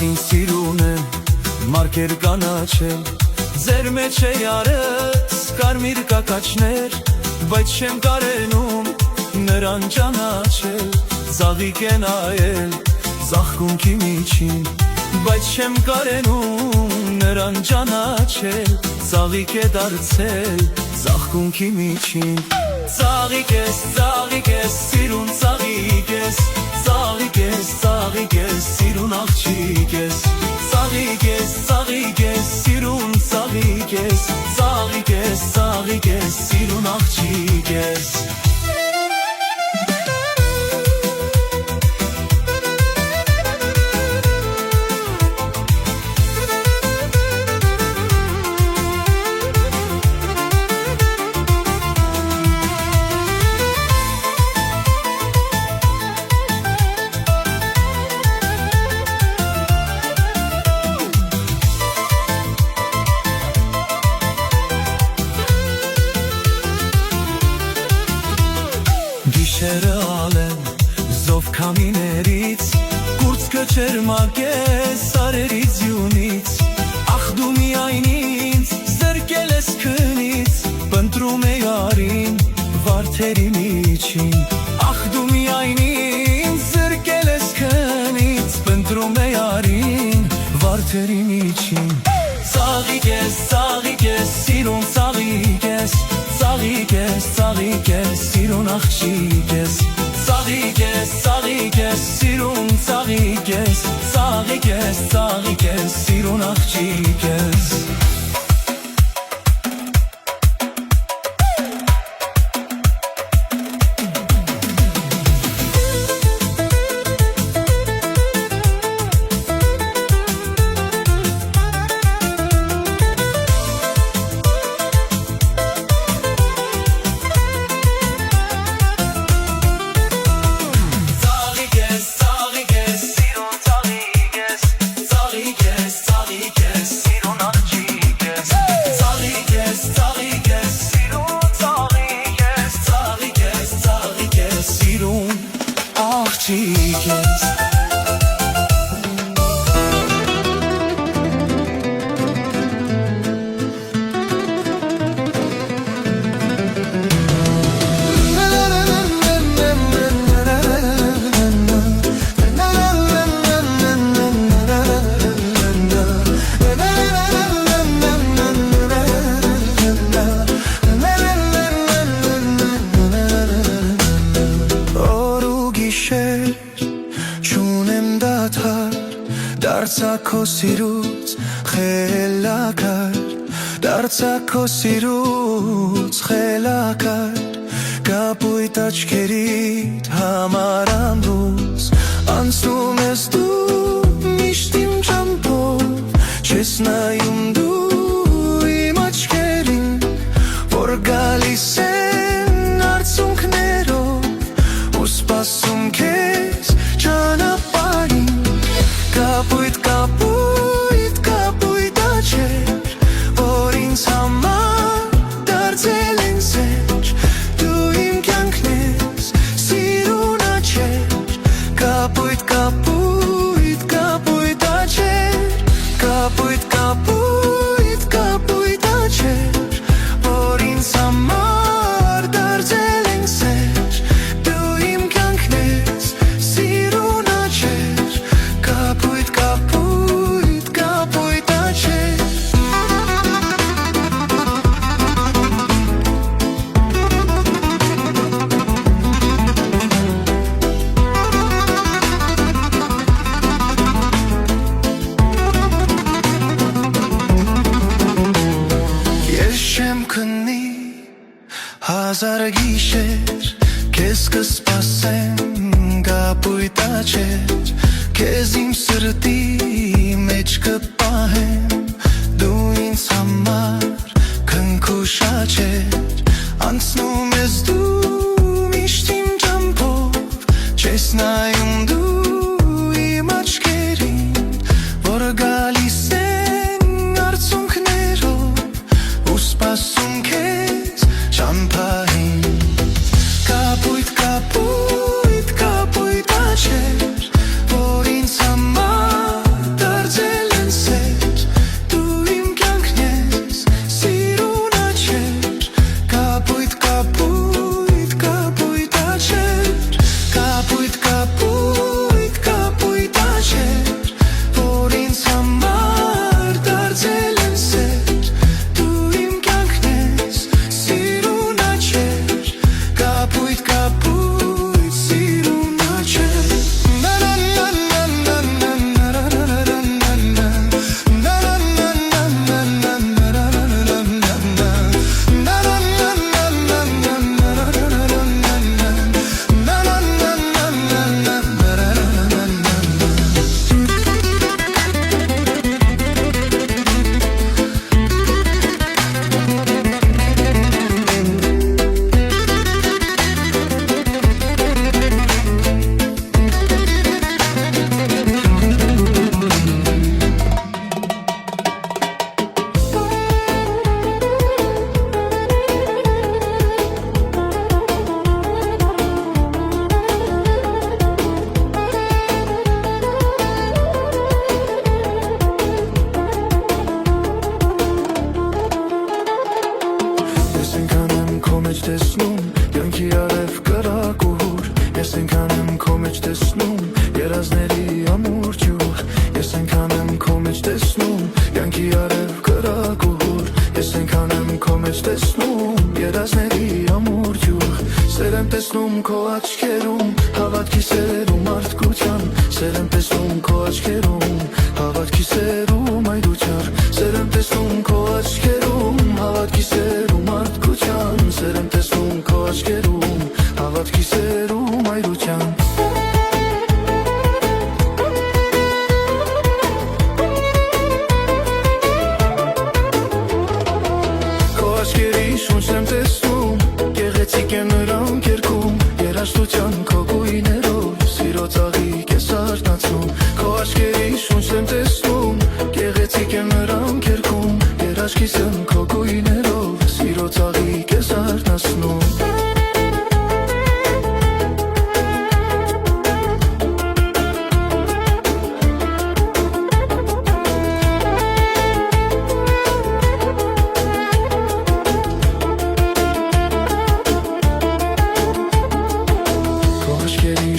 Ախին սիրուն եմ, մարկեր կանաչել, ձեր մեջ է յարս կարմիր կակաչներ, բայց չեմ կարենում նրան ճանաչել, ծաղիկ է նայել ծաղկունքի միջին, բայց չեմ կարենում նրան ճանաչել, ծաղիկ է դարձել ծաղկունքի միջին։ Ծաղիկ ես, սիրուն ծաղիկ ես, ծաղիկ ես, սիրուն աղջիկ ես, ծաղիկ ես, սիրուն ծաղիկ ես, ծաղիկ ես, սիրուն աղջիկ ես։ Գիշերը ալեմ զով քամիներից, կուրծքը չերմակես սարերից յունից, ախ դու միայն ինձ զրկել ես քնից, պընտրում է յարին վարդերի միջին, ախ դու միայն ինձ զրկել ես քնից, պընտրում է յարին վարդերի միջին։ Ծաղիկ ես, սիրուն ծաղիկ ես, ծաղիկ ես, սիրուն աղջիկ ես, ծաղիկ ես, սիրուն ծաղիկ ես, ծաղիկ ես, սիրուն աղջիկ ես։ Դարձա քո սիրուց խելակար, դարձա քո սիրուց խելակար, կապույտ աչքերիդ համար ամրուց, անցնում ես դու միշտ իմ ճամփով, չես նայում դու իմ աչքերին, որ գալիս են արցունքներով, ու սպասում քեզ ճանապարհին, կապույտ աչքեր, որ ինձ համար դարձել են սեր, դու իմ կյանքն ես, սիրուն աչքեր, կապույտ աչքեր, կապույտ աչքեր, որ ինձ համար դարձել են սեր, դու իմ կյանքն ես, սիրուն աչքեր, կապույտ աչքեր։ Հազար գիշեր քեզ կսպասեմ, կապույտ աչքեր, քեզ իմ սրտի մեջ կպահեմ, դու ինձ համար քնքուշ աչքեր, անցնում ես դու միշտ իմ ճամփով, չես նայում դու իմ աչքերին, որ գալիս են արցունքներով, ու սպասում քեզ ճամփային, կապույտ աչքեր, որ ինձ համար սերում մարդկության, սեր եմ տեսնում քո աչքերում, հավատքի սերում այդուչար, սեր եմ տեսնում քո աչքերում, հավատքի սերում մարդկության, սեր եմ տեսնում քո աչքերում, հավատքի սերում այդուչան։ Շունչ եմ տեսնում, գեղեցիկ են նրանք երգում, երաժշտության քո գույներով, սիրո ծաղիկ ես արթնացնում, քո աչքերի շունչ եմ տեսնում, գեղեցիկ են նրանք երգում, երաժշտության քո գույներով, սիրո ծաղիկ ես արթնացնում։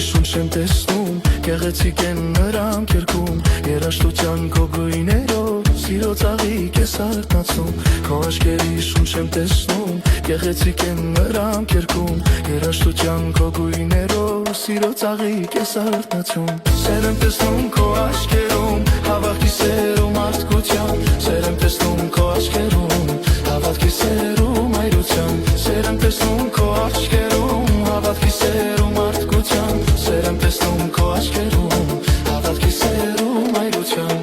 Շունչ եմ տեսնում, գեղեցիկ են նրանք երգում, երաժշտության քո գույներով, սիրո ծաղիկ ես արթնացնում, քո աչքերի շունչ եմ տեսնում, գեղեցիկ են նրանք երգում, երաժշտության քո գույներով, սիրո ծաղիկ ես արթնացում, սեր եմ տեսնում քո աչքերում, հավատքի սերում մարդկության, սեր եմ տեսնում քո աչքերում, հավատքի սերում այրության, սեր եմ տեսնում քո աչքերում, հավատքի սերում մարդկության, սեր եմ տեսնում քո աչքերում, հավատքի սերում այրության։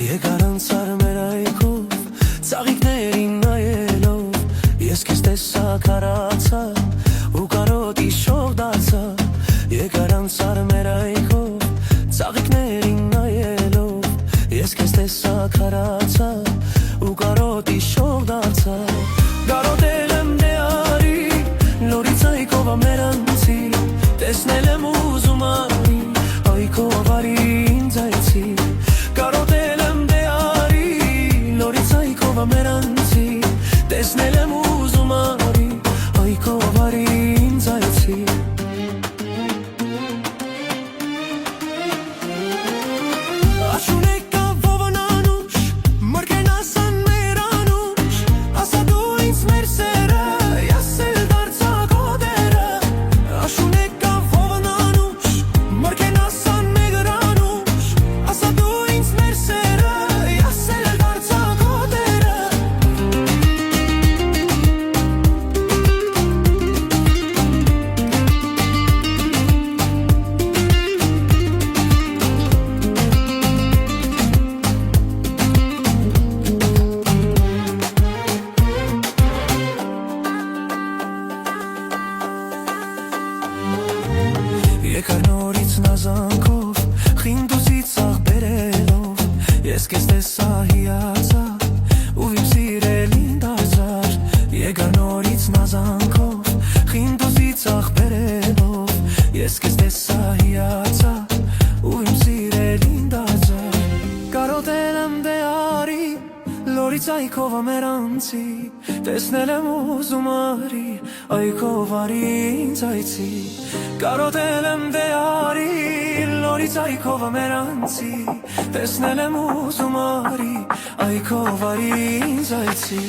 Եկար անցար մեր այգով, ծաղիկներին նայելով, ես քեզ տեսա քարացա, ու կարոտի շող դարձա, եկար անցար մեր այգով, ծաղիկներին նայելով, ես քեզ տեսա քարացա, ու կարոտի շող դարձա, կարոտել եմ դեարի, լորից այգով ամերանցի, տեսնել եմ ուզում արի, այգով արի ինձ այցի, կարոտել եմ մերանցի, տեսնել եմ ուզում արի, այգով արի ինձ այցի։ Աշունեկա ովանանուշ, մրգեն ասան մերանուշ, ասա դու ինձ մեր սերը, ես էլ դարձա քո դերը, աշունեկա ովանանուշ, մրգեն ասան մերանուշ, ասա դու ինձ մեր սերը, ես էլ դարձա քո դերը։ Եկար նորից նազանքով, խինդուսից աղ բերելով, ես քեզ տեսա հիացա, ու իմ սիրելին դարձար, եկար նորից նազանքով, խինդուսից աղ բերելով, ես քեզ տեսա հիացա, ու իմ սիրելին դարձար, կարոտել եմ դեարի, լորից այգով ամերանցի, տեսնել եմ ուզում արի, այգով արի ինձ այցի, կարոտել եմ դեարի, լորից Նորից այքով մեր անցի տեսնել եմ ուզում արի այքով արի ինձ այցի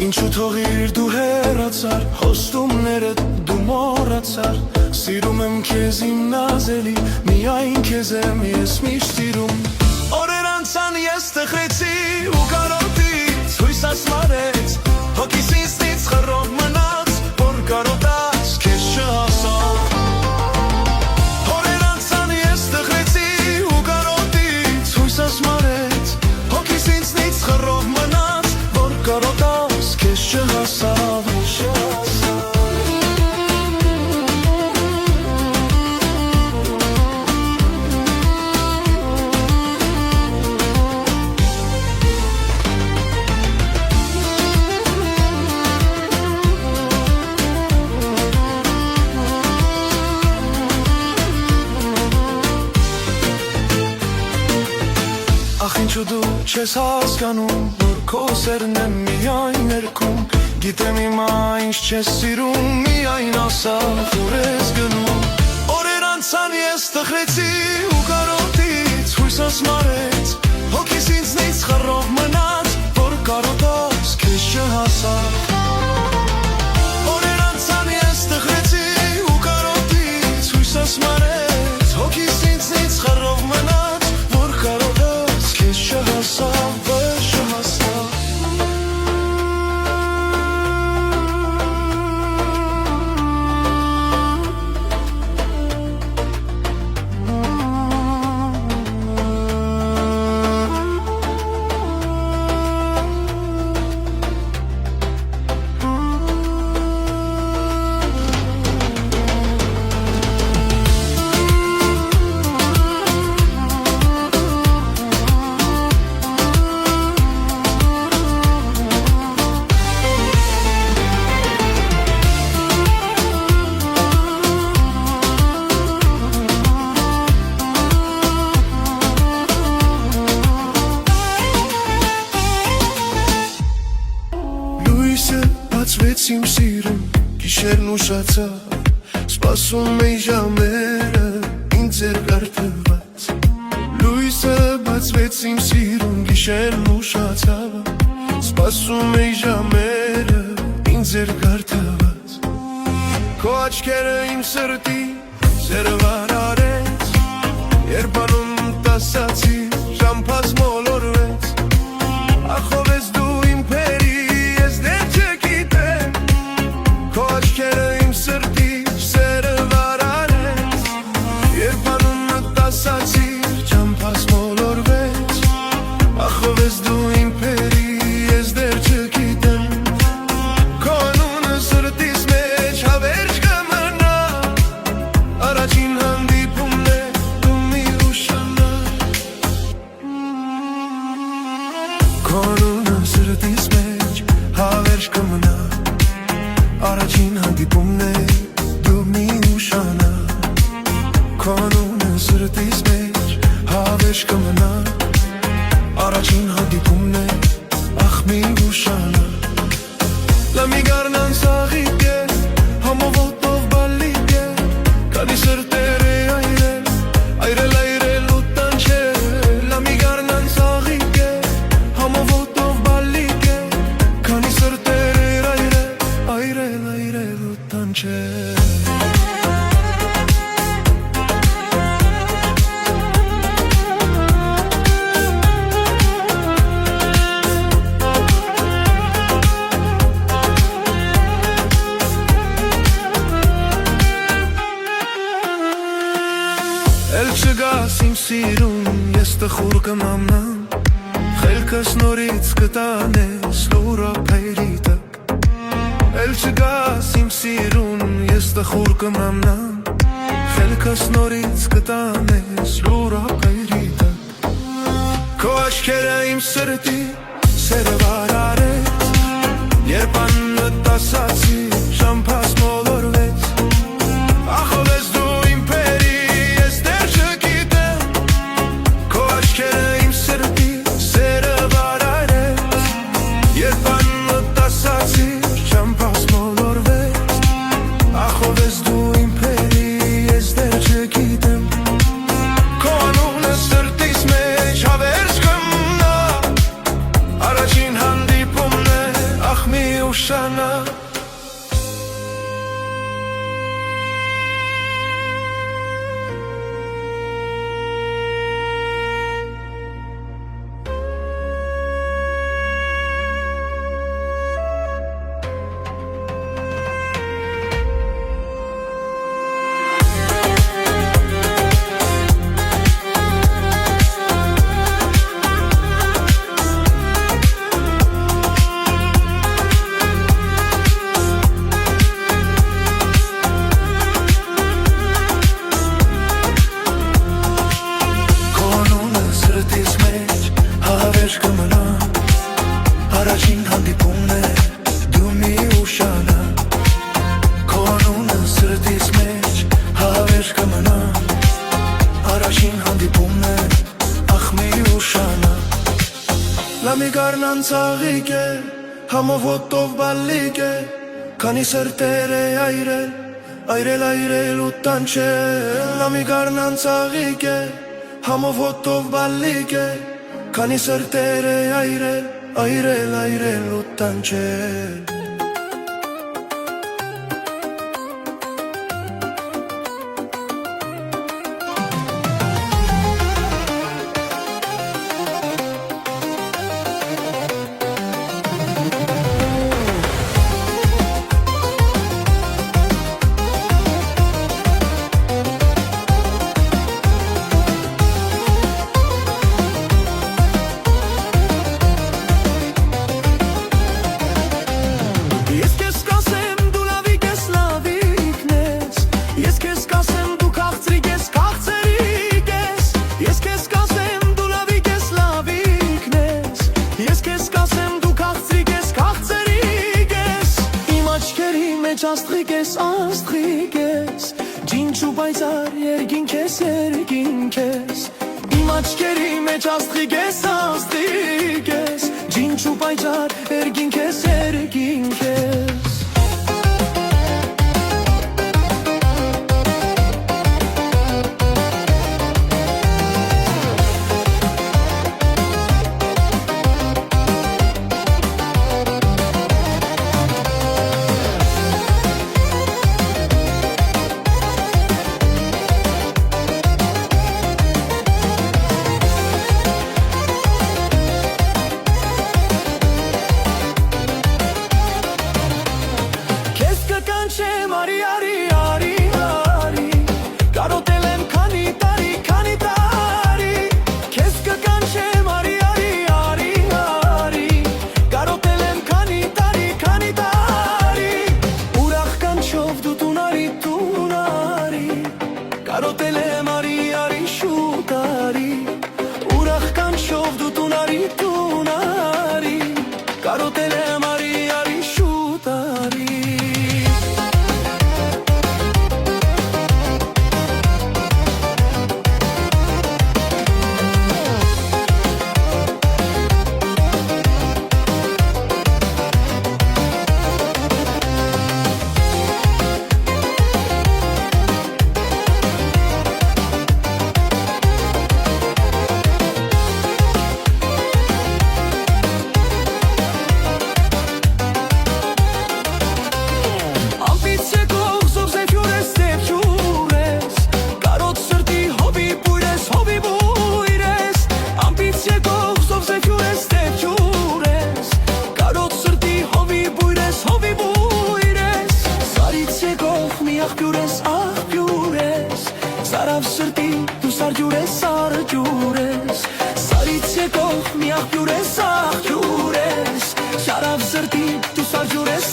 Ինչու թողիր դու հեռացար, հոստումներդ դու մոռացար Սիրում եմ քեզ իմ նազելի, միայն քեզ եմ ես միշտ սիրում Օրեր անցան ես տխրեցի ու կարոտից հույս ասմարեց Հոգիս ինձնից խռով մնաց, որ կարոտած քեզ չհասավ Օրեր անցան ես տխրեցի ու կարոտից հույս ասմարեց Հոգիս ինձնից խռով մնաց, որ կարոտած քեզ չհասավ Ախ ինչու դու չես հասկանում, որ քո սերն եմ միայն ներքում Գիտեմ հիմա ինչ չես սիրում, միայն ասա, որ ես գնում Օրեր անցան ես տխրեցի ու կարոտից հույս ասմարեց Հոգիս ինձնից խռով մնաց, որ կարոտած քեզ չհասավ Օրեր անցան ես տխրեցի ու կարոտից հույս ասմարեց Հոգիս ինձնից խռով մնաց, որ կարոտած քեզ չհասավ Բացվեց իմ սիրում, գիշերն ուշացավ Սպասում էի ժամերը, ինձ էր կարդված Լույսը բացվեց իմ սիրում, գիշերն ուշացավ Սպասում էի ժամերը, ինձ էր կարդված Քո աչքերը իմ սրտի զերվար արեց Երբ անում տասացի, ժամփած մոլորվեց Ախով ես դու իմ պերի Առաջին հանդիպումն է դու մի ուշանա Քո անունը սրտիս մեջ հավերժ կմնա Առաջին հանդիպումն է ախ մի ուշանա Լա մի գարնան սաղիկ է համովոտով բալիկ է Կանի սրտեր է այրել ու տանչել Լա մի գարնան սաղիկ է համովոտով բալիկ է Կանի սրտեր է այրել ու տանչել չէ Էլ չգաս իմ սիրուն, ես տխուր կմամնամ Խելքս նորից կտանես լուրապերի տակ Էլ չգաս իմ սիրուն, ես տխուր կմամնամ Խելքս նորից կտանես լուրապերի տակ Քո աչքերը իմ սրտի սերը վարարեց Երբ աննդ ասացի, շամփաս մոլորվեց Ախով ես դու իմ պերի Առաջին հանդիպումն է դու մի ուշանա Քո անունը սրտիս մեջ հավերժ կմնա Առաջին հանդիպումն է ախ մի ուշանա Լա մի գարնան ծաղիկ է համով հոտով բալիկ է Քանի սրտեր է այրել ու տանչել Լա մի գարնան ծաղիկ է համով հոտով բալիկ է Քանի սրտեր է այրել ու տանչել Աստղիկ ես, ջինչ ու պայծար երգինք ես Իմ աչքերի մեջ աստղիկ ես, ջինչ ու պայծար երգինք ես աղբյուր ես Սարավ սրտի դու սարջուր ես, Սարից եկող մի աղբյուր ես, Սարավ սրտի դու սարջուր ես,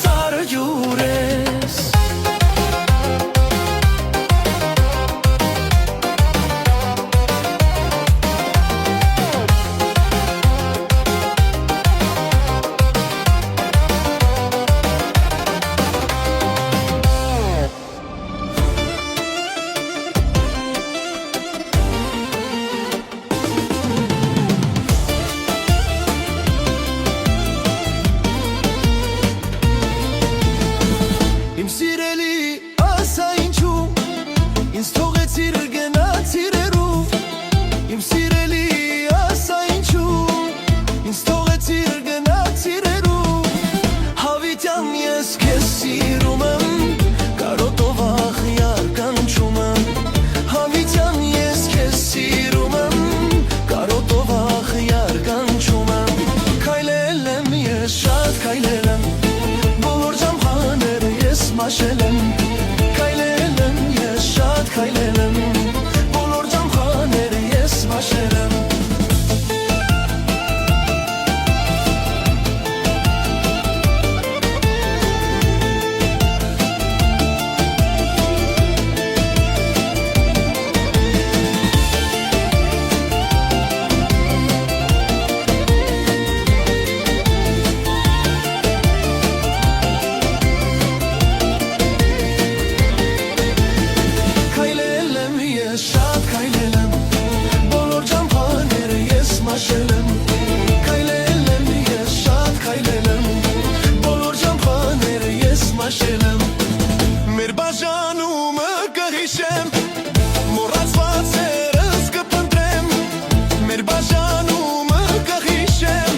Իմ սիրելի ասա ինչու ինձ թողեցիր գնացիր հեռու Իմ սիրելի ասա ինչու ինձ թողեցիր գնացիր հեռու Հավիտյան ես քեզ սիրում եմ կարոտով աղյար կանչում եմ Հավիտյան ես քեզ սիրում եմ կարոտով աղյար կանչում եմ Քայլել եմ ես շատ քայլել եմ Մաշել եմ, քայլել եմ, ես շատ քայլել եմ Բոլոր ջամփաները ես մաշել եմ Մեր բաժանումը կհիշեմ Մոռացված երս կփնտրեմ Մեր բաժանումը կհիշեմ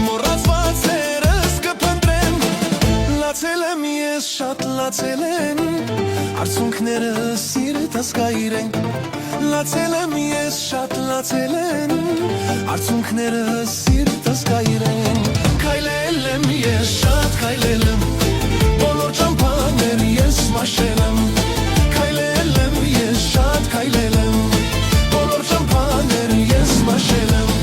Մոռացված երս կփնտրեմ Լացել եմ ես շատ լացել եմ Արցունքները սիրտս կայրեն Լացել եմ ես շատ լացել եմ Արցունքները սիրտս կայրեն Քայլել եմ ես շատ քայլել եմ Բոլոր ջամփաներ ես մաշել եմ Քայլել եմ ես շատ քայլել եմ Բոլոր ջամփաներ ես մաշել եմ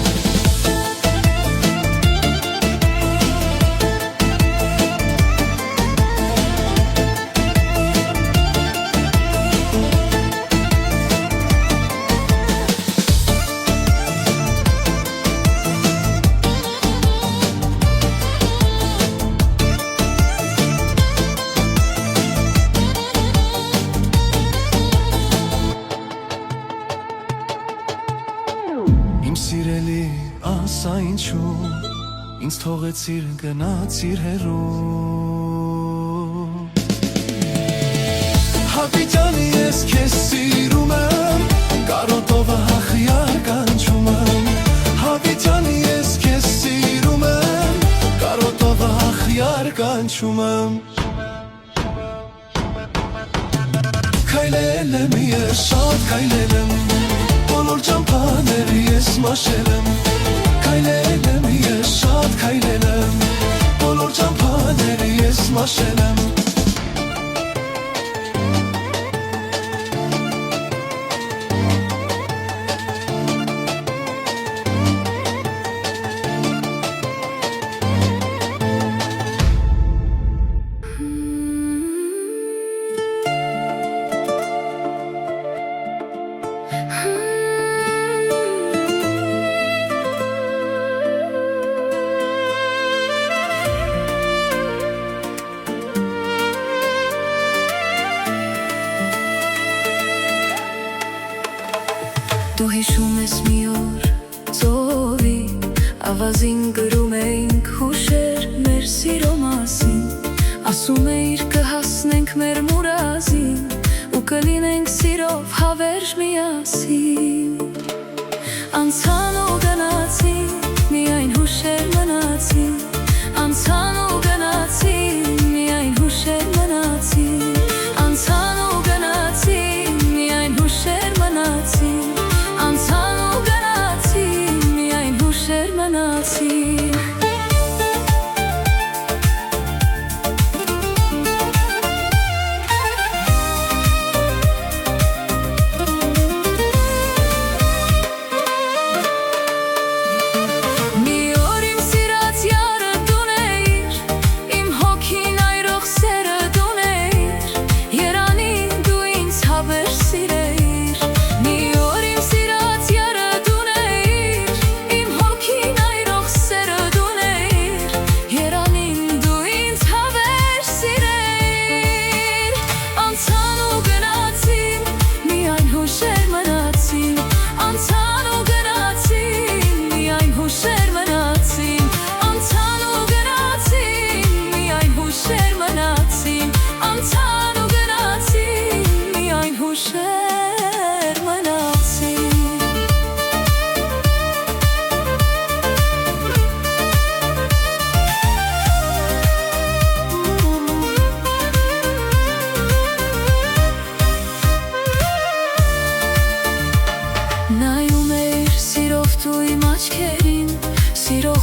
Իմ սիրելի ասա ինչու ինձ թողեցիր գնացիր հեռու Հավիտյան ես քեզ սիրում եմ կարոտով աղյար կանչում եմ Հավիտյան ես քեզ սիրում եմ կարոտով աղյար կանչում եմ Քայլել եմ ես շատ քայլել եմ Բոլոր ջամփաները ես մաշել եմ Քայլել եմ ես շատ քայլել եմ Բոլոր ջամփաները ես մաշել եմ Դու հիշում ես մի օր ծովի Ավազին գրում էինք հուշեր մեր սիրո մասին Ասում էիր կհասնենք մեր մուրազին Ու կլինենք սիրով հավերժ միասին Անցան ու գնացին, միայն հուշեր մնացին Անցան ու գնացին, միայն հուշեր մնացին Անցան ու գնացին, միայն հուշեր մնացին Անցան ու գնացին, միայն հուշեր մնացին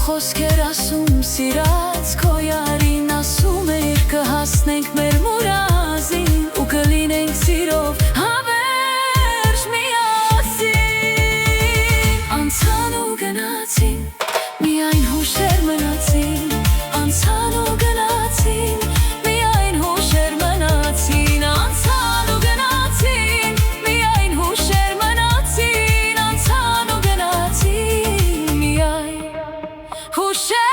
խոսքեր ասում սիրած քո յարին ասում էր կհասնենք մեր մուրազին ու կլինենք սիրով հավերժ միասին անցան ու գնացին միայն հուշեր մնացին անցան ու գնացին միայն հուշեր մնացին անցան ու գնացին միայն հուշեր մնացին անցան ու գնացին միայն հուշեր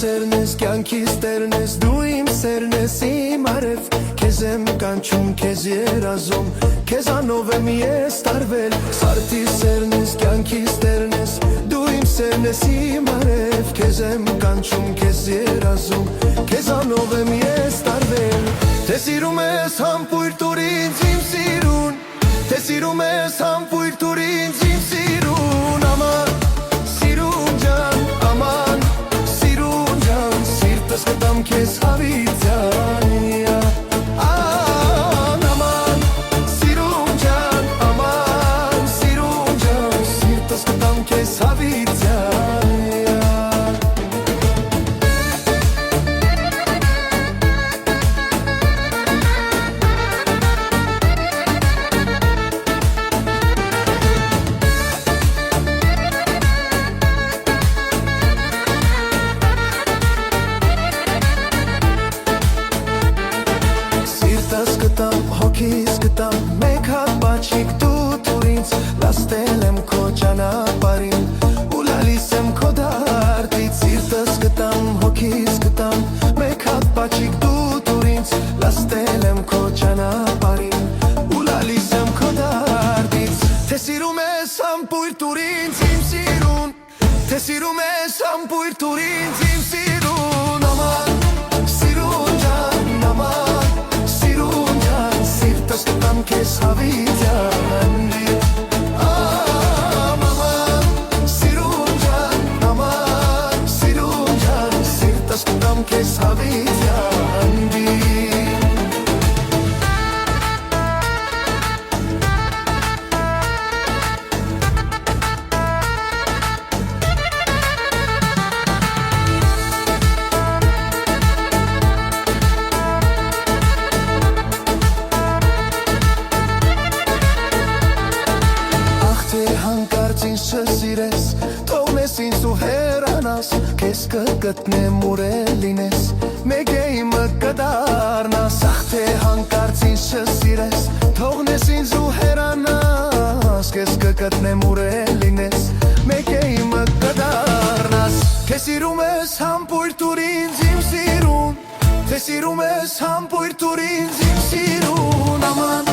Սերն ես, կյանքիս տերն ես, դու իմ սերն ես, իմ արև Քեզ եմ կանչում, քեզ երազում, քեզանով եմ ես տարվել Սարդի սերն ես, կյանքիս տերն ես, դու իմ սերն ես, իմ արև Քեզ եմ կանչում, քեզ երազում, քեզանով եմ ես տարվել Թե սիրում ես համբույր տուր ինձ իմ սիրուն Թե սիրում ես համբույր տուր ինձ իմ սիրուն Աման, սիրուն ջան, աման Կտամ քեզ հավիտյան Աման, սիրուն ջան, սիրտս կտամ քեզ հավիտյան Հոգիս գտամ մեկ հատ բաչիկ դու տուր ինձ Լաստել եմ քո ճանապարհին ու լալիս եմ քո դարդից Սիրտս գտամ, հոգիս գտամ մեկ հատ բաչիկ դու տուր ինձ Լաստել եմ քո ճանապարհին ու լալիս եմ քո դարդից Թե սիրում ես համբույր տուր ինձ իմ սիրուն Թե սիրում ես համբույր տուր ինձ իմ սիրուն Աման, սիրուն ջան, աման Սիրտս կտամ քեզ հավիտյան Աման, սիրուն ջան, Սիրտս կտամ քեզ հավիտյան Չսիրես, թողնես ինձ ու հեռանաս Քեզ կգտնեմ ուր էլ լինես, մեկ է իմը կդառնաս Ախ թե հանկարծ ինձ չսիրես, թողնես ինձ ու հեռանաս Քեզ կգտնեմ ուր էլ լինես, մեկ է իմը կդառնաս Թե սիրում ես համբույր տուր ինձ իմ սիրուն Թե սիրում ես համբույր տուր ինձ իմ սիրուն Աման,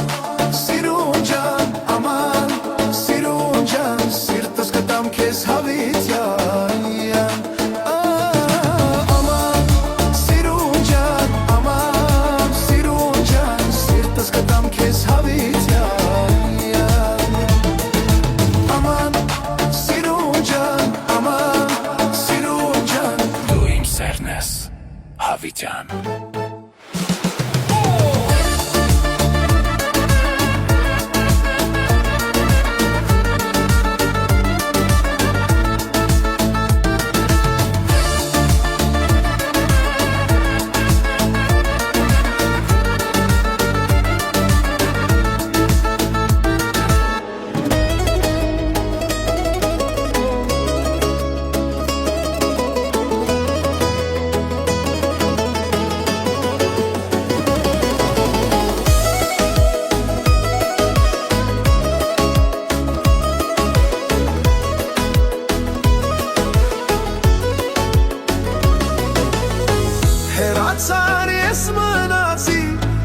սիրուն ջան, աման Սիրտս կտամ քեզ հավիտյան Աման, սիրուն ջան, Սիրտս կտամ քեզ հավիտյան Աման, սիրուն ջան Ջան Հեռացար ես մնացի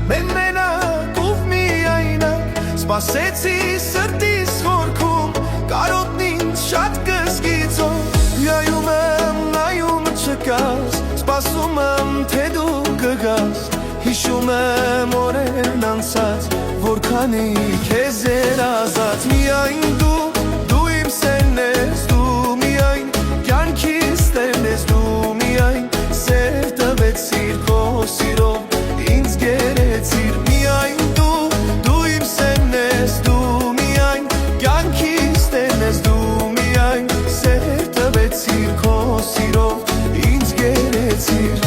մենակ ով միայնակ Սպասեցի սրտիս խորքում կարոտն ինձ շատ կզգիծով Միայում եմ նայում չկաս Սպասում եմ թե դու կգաս Հիշում եմ օրերն անցած Որքանի քեզ երազած Միայն դու իմ սերն ես Դու միայն կյանքիս տերն ես Դու միայն սեր տվեցիր քո սիրով ինձ գերեցիր Միայն դու իմ սերն ես Դու միայն կյանքիս տերն ես Դու միայն սեր տվեցիր քո սիրով ինձ գերեցիր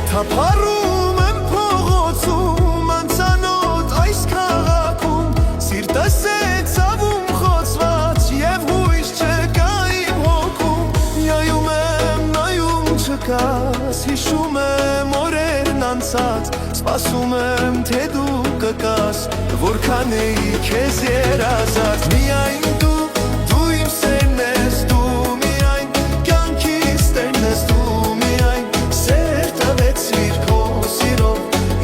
Թափառում եմ փողոցում, անծանոթ այս քաղաքում Սիրտս է ցավում խոցված և հույս չկա իմ հոգում Միայում եմ նայում չկաս, հիշում եմ օրերն անցած Սպասում եմ թե դու կգաս, որքան էի քեզ երազած Միայն դու իմ սերն ես, դու միայն կյանքիս տերն ես Դու միայն սեր տվեցիր քո սիրով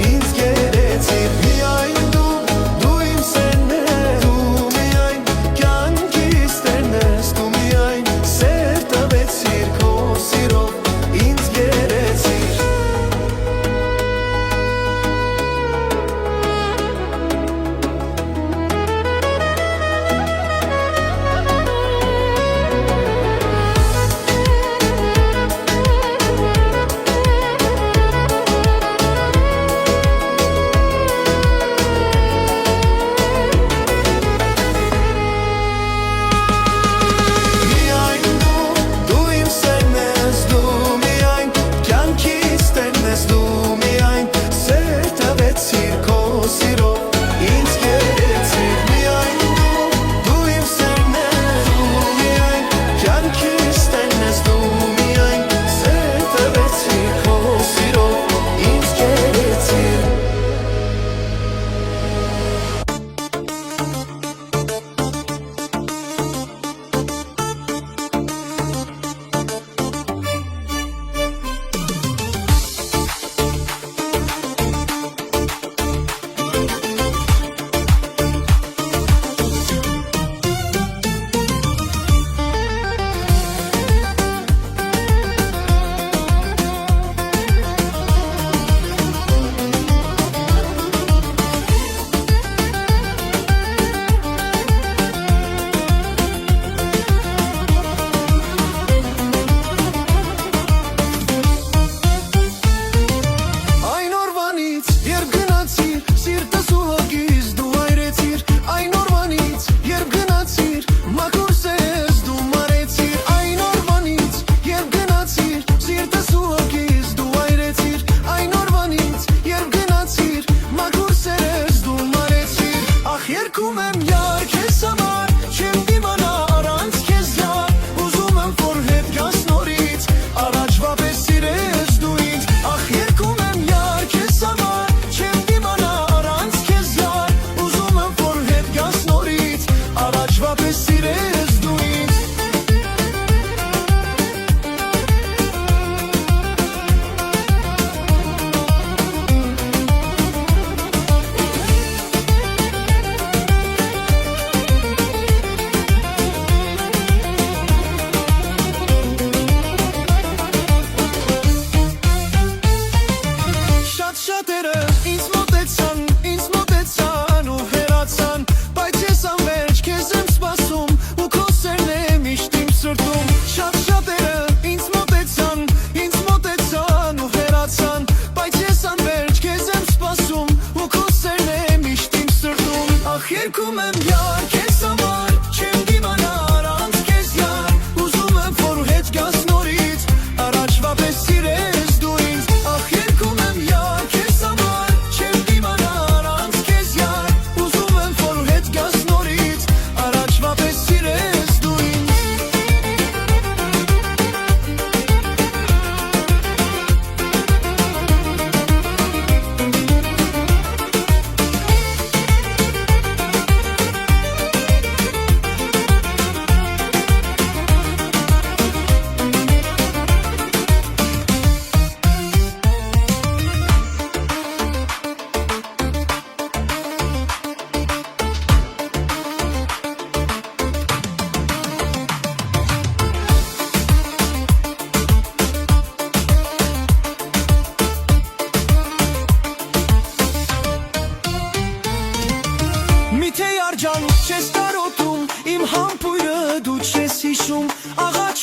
ինձ գերեցիր Միայն դու իմ սերն ես, դու միայն կյանքիս տերն ես Դու միայն սեր տվեցիր քո սիրով ինձ գերեցիր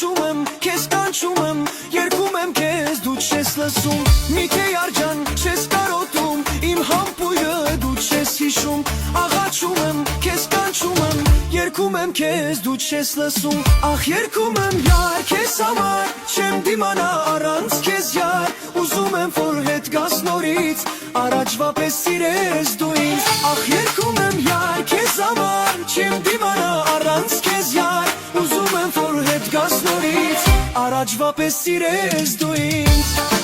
աղաչում եմ, քեզ կանչում եմ, երգում եմ քեզ, դու չես լսում, միթե յարջան չես կարոտում, իմ համբույրը դու չես հիշում, աղաչում եմ, քեզ կանչում եմ, երգում եմ քեզ, դու չես լսում, ախ երգում եմ յար քեզ համար, չեմ դիմանա առանց քեզ յար, ուզում եմ որ հետ գաս նորից, առաջվա պես սիրես դու ինձ, ախ երգում եմ յար քեզ համար, չեմ դիմանա առանց քեզ յար, ուզում եմ որ հետ գաս նորից, առաջվա պես սիրես դու ինձ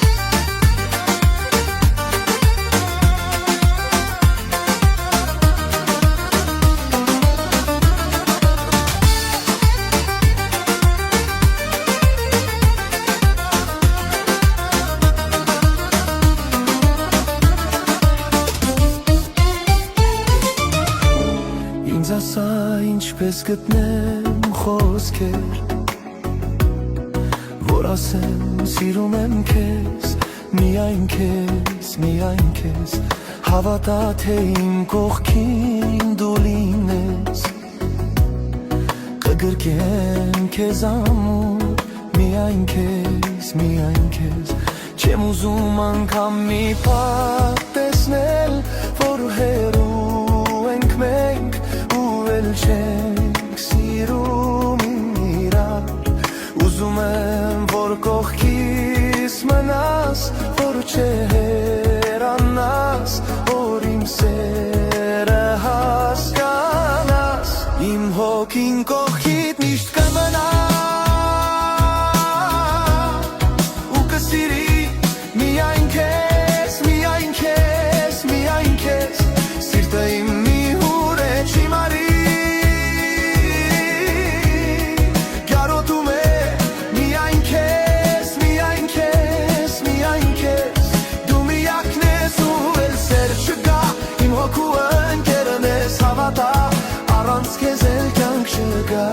Ինձ ասա ինչպես գտնեմ խոսքեր Որ ասեմ սիրում եմ քեզ Միայն քեզ Հավատա թե իմ կողքին դու լինես Կգրկեմ քեզ ամուր Միայն քեզ Չեմ ուզում անգամ մի պահ տեսնել Որ հեռու ենք մենք չենք սիրում իրար Ուզում եմ որ կողքիս մնաս Որ չհեռանաս Որ իմ սերը հասկանաս Իմ հոգին կողքիդ միշտ կմնա Ու կսիրի միայն քեզ Սիրտը իմ մի հուր է չի մարի Առանց քեզ էլ կյանք չկա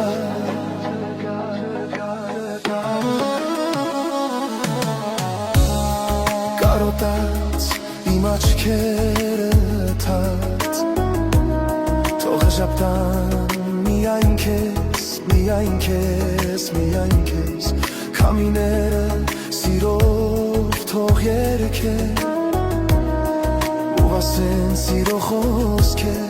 Կարոտած իմ աչքերը թած Թողը ժապտան միայն քեզ Քամիները սիրով թող երգեր Ու ասեն սիրո խոսքեր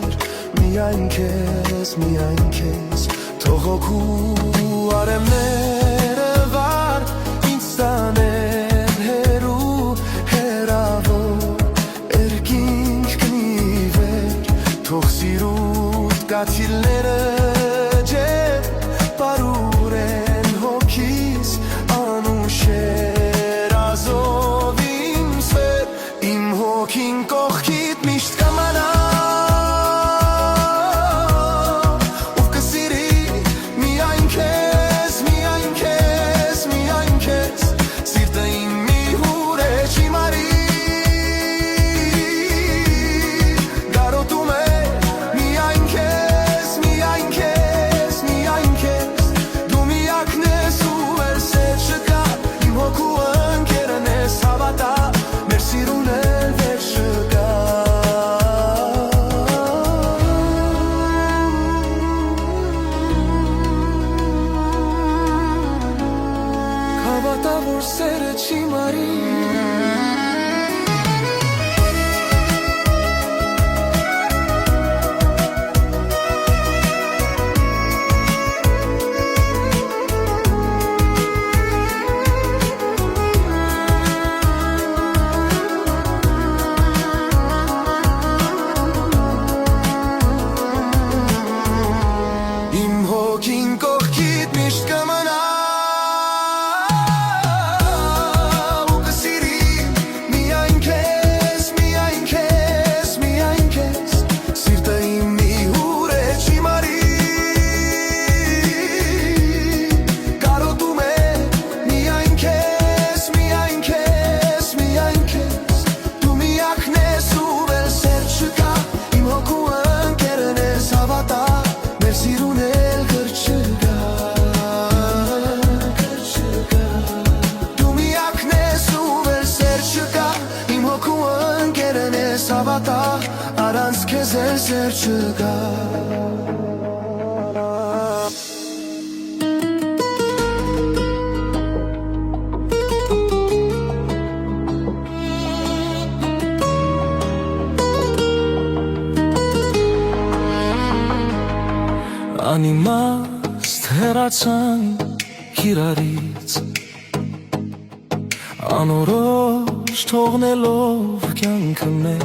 Միայն քեզ Թող հոգու արեմները վար Ինձ տանեն հեռու հեռավոր Երկինք կնիվեր Թող սիրուտ կաթիլները ջեր Պարուրեն հոգիս անուշեր Ազով իմ սվեր Իմ հոգին կողքիդ միշտ կմնա Որ սերը չի մարի Իմ հոգին կողքիդ միշտ կմնա Հավատա, առանց քեզ էլ սեր չկա հեռացանք իրարից անորոշ թողնելով կյանքը մեր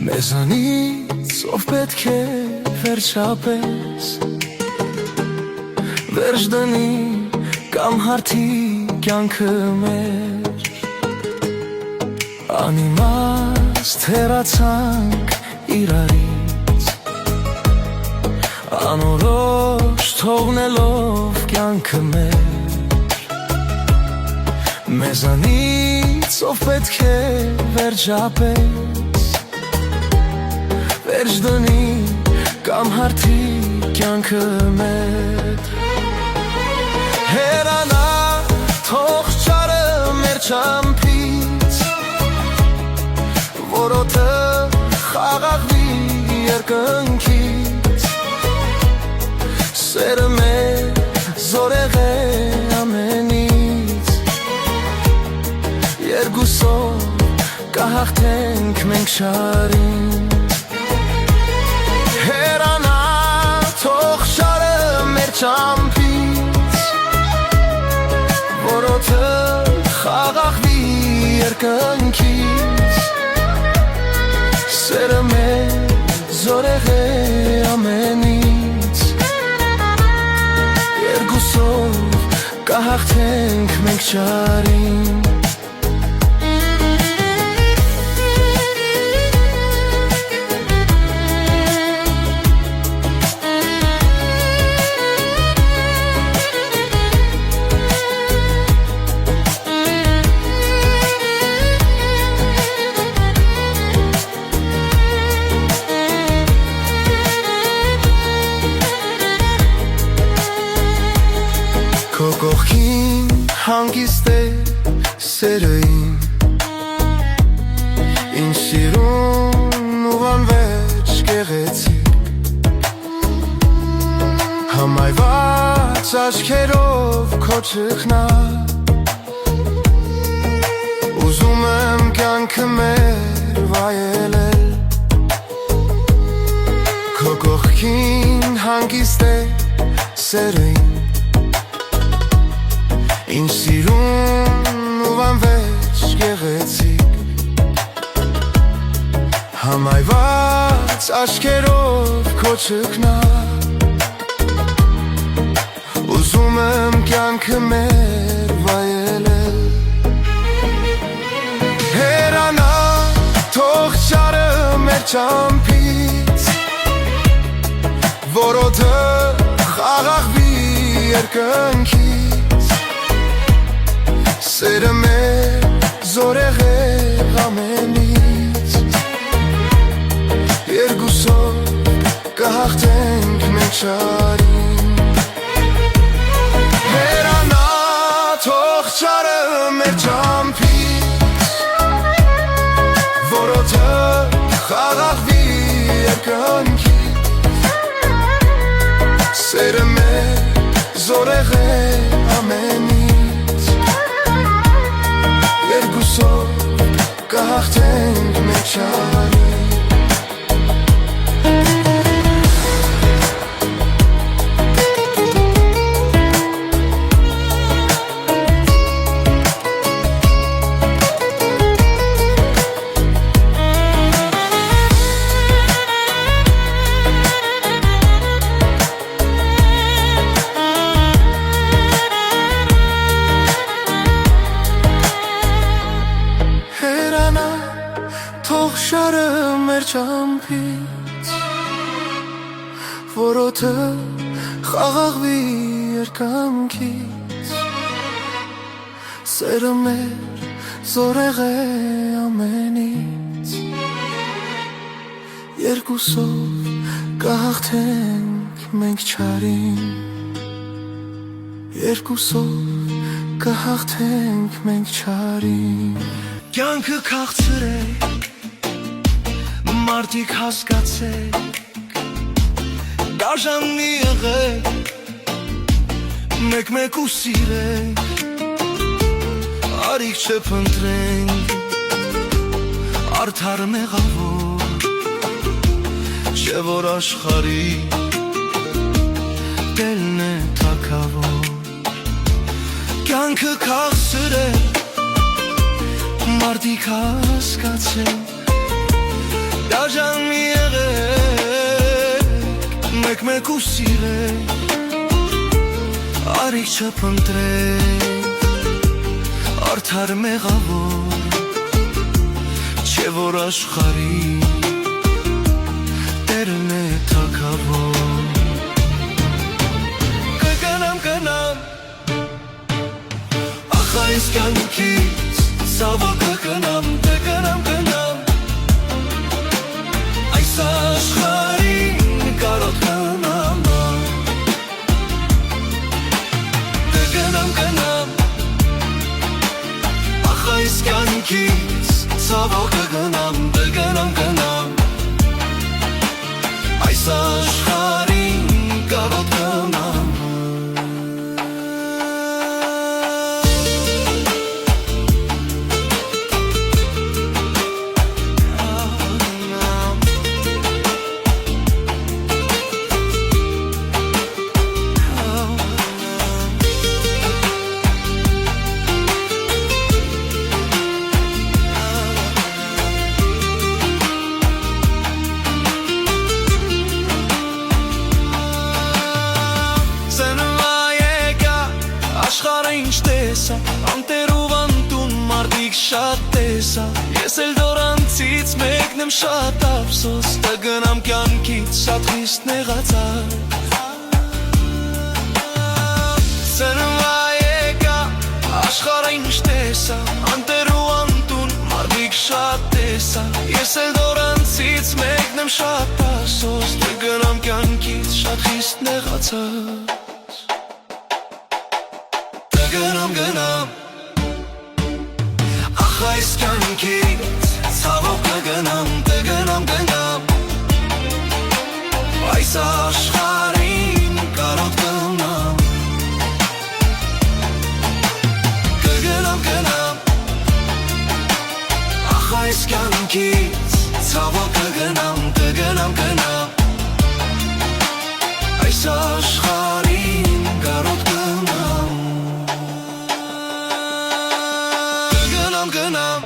մեզանից ով պետք է վերջապես վերջ դնի կամ հարթի կյանքը մեր անիմաստ հեռացանք իրարից անորոշ թողնելով կյանքը մեր մեզանից ով պետք է վերջապես վերջ դնի կամ հարթի կյանքը մեր հեռանա թող չարը մեր չամփից որոթը խաղաղվի երկնքից սերը մեր զորեղ է ամենից երկուսով կհաղթենք մենք շարին հեռանա թող շարը մեր չամփից որոթը խաղաղվի երկնքից սերը մեր զորեղ է ամենից երկուսով կհաղթենք մենք շարին Քո կողքին հանգիստ է սերը իմ Ինչ սիրուն ու անվերջ գեղեցիկ Համայված աչքերով քո ճգնար Ուզում եմ կյանքը մեր վայելել Քո կողքին հանգիստ է սերը իմ Ինչ սիրուն ու անվերջ գեղեցիկ Համայված աչքերով քո ճգնար Ուզում եմ կյանքը մեր վայելել Հեռանա թող չարը մեր չամփից Որոթը խաղաղվի երկնքից Սերը մեր զորեղ է ամենից Երկուսով կհաղթենք մենք շարին Հեռանա թող չարը մեր չամփից Որոթը խաղաղվի երկնքից Սերը մեր զորեղ է ամենից Երկուսով կհաղթենք մենք շարին Թող շարը մեր չամփից Որոթը խաղաղվի երկնքից Սերը մեր զորեղ է ամենից Երկուսով կհաղթենք մենք չարին Երկուսով կհաղթենք մենք չարին Կյանքը քաղցր է Մարդիկ հասկացեք Դաժան մի եղեք Մեկ-մեկ ու սիրեք Արիք չփնտրենք Արդար մեղավոր Չէ որ աշխարհի տելն է թակավոր Կյանքը քաղցր է մարդիկ հասկացել Դաժան մի եղեք մեկ ու սիրեք Արիք չփնտրեք արդար մեղավոր Չէ որ աշխարհի տերն է թակավոր Կգնամ Ախ այս կյանքից ցավոք կգնամ Կգնամ Այս աշխարհին կարոտ կգնամ Կգնամ Ախ այս կյանքից ցավոք կգնամ Կգնամ Այս աշխարհին կարոտ կգնամ Աշխարհը ինչ տեսա, անտերով անտուն մարդիկ շատ տեսա Ես էլ դորանցից մեկն եմ շատ ափսոս Կգնամ կյանքից շատ խիստ նեղացա Սնվա եկա, աշխարհը ինչ տեսա, անտերով անտուն մարդիկ շատ տեսա Ես էլ դորանցից մեկն եմ շատ ափսոս Կգնամ կյանքից շատ խիստ նեղացա Կգնամ Ախ այս կյանքից ցավոք կգնամ Այս աշխարհին կարոտ կգնամ Կգնամ Ախ այս կյանքից ցավոք կգնամ Այս աշխարհին կարոտ կգնամ Կգնամ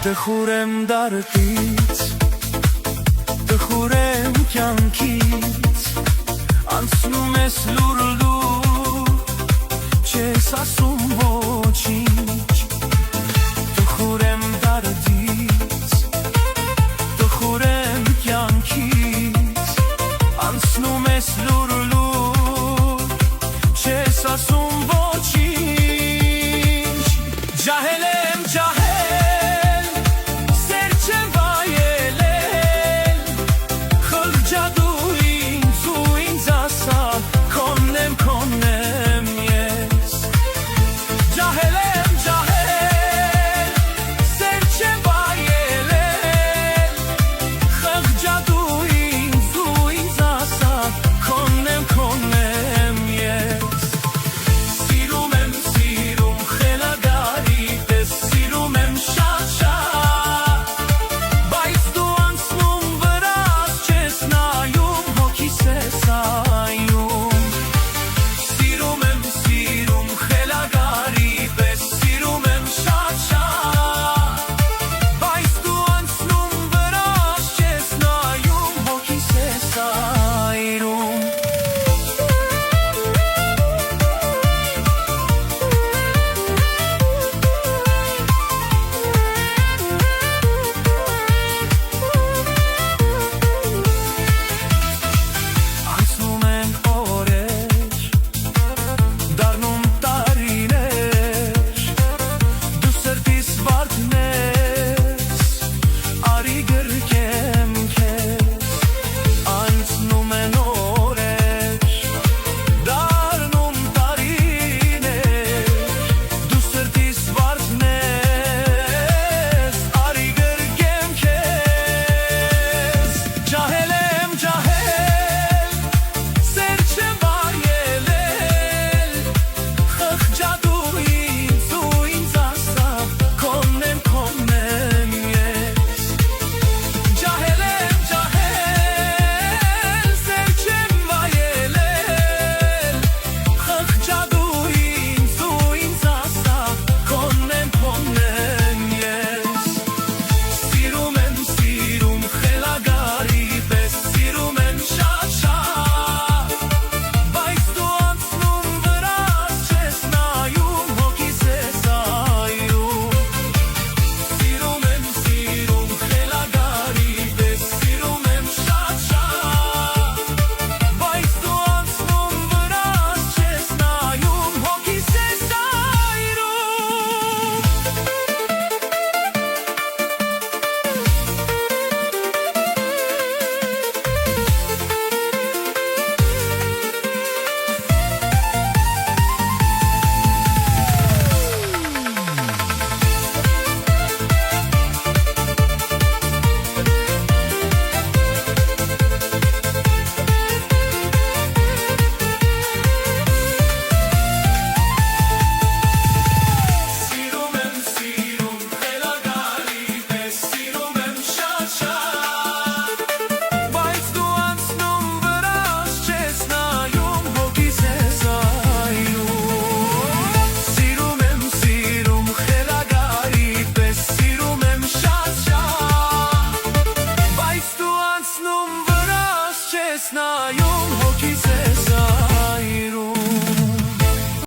Տխուրեմ դարդից, տխուրեմ կյանքից Անցնում ես լուր, չես ասում ոչինչ Տխուրեմ դարդից, տխուրեմ կյանքից Անցնում ես լուր, չես ասում ոչինչ